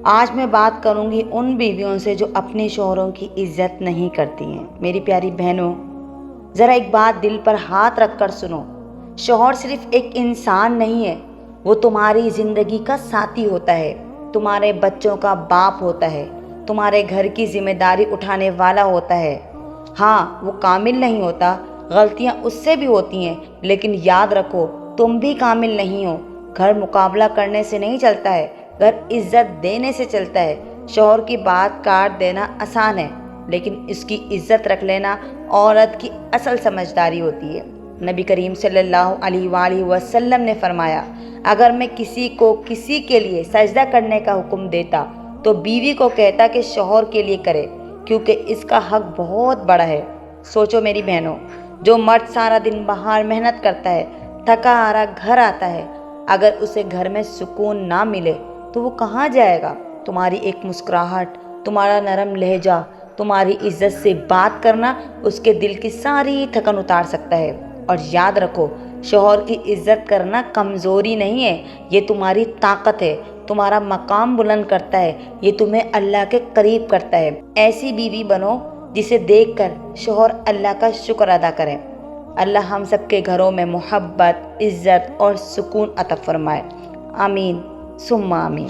آج میں بات کروں گی ان بیویوں سے جو اپنے شوہروں کی عزت نہیں کرتی ہیں۔ میری پیاری بہنوں، ذرا ایک بات دل پر ہاتھ رکھ کر سنو۔ شوہر صرف ایک انسان نہیں ہے، وہ تمہاری زندگی کا ساتھی ہوتا ہے، تمہارے بچوں کا باپ ہوتا ہے، تمہارے گھر کی ذمہ داری اٹھانے والا ہوتا ہے۔ ہاں، وہ کامل نہیں ہوتا، غلطیاں اس سے بھی ہوتی ہیں، لیکن یاد رکھو تم بھی کامل نہیں ہو۔ گھر مقابلہ کرنے سے نہیں چلتا ہے، گھر عزت دینے سے چلتا ہے۔ شوہر کی بات کاٹ دینا آسان ہے، لیکن اس کی عزت رکھ لینا عورت کی اصل سمجھداری ہوتی ہے۔ نبی کریم صلی اللہ علیہ وآلہ وسلم نے فرمایا، اگر میں کسی کو کسی کے لیے سجدہ کرنے کا حکم دیتا تو بیوی کو کہتا کہ شوہر کے لیے کرے، کیونکہ اس کا حق بہت بڑا ہے۔ سوچو میری بہنوں، جو مرد سارا دن باہر محنت کرتا ہے، تھکا ہارا گھر آتا ہے، اگر اسے گھر میں سکون نہ ملے تو وہ کہاں جائے گا؟ تمہاری ایک مسکراہٹ، تمہارا نرم لہجہ، تمہاری عزت سے بات کرنا اس کے دل کی ساری تھکن اتار سکتا ہے۔ اور یاد رکھو، شوہر کی عزت کرنا کمزوری نہیں ہے، یہ تمہاری طاقت ہے، تمہارا مقام بلند کرتا ہے، یہ تمہیں اللہ کے قریب کرتا ہے۔ ایسی بیوی بنو جسے دیکھ کر شوہر اللہ کا شکر ادا کرے۔ اللہ ہم سب کے گھروں میں محبت، عزت اور سکون عطا فرمائے۔ آمین ثم آمین۔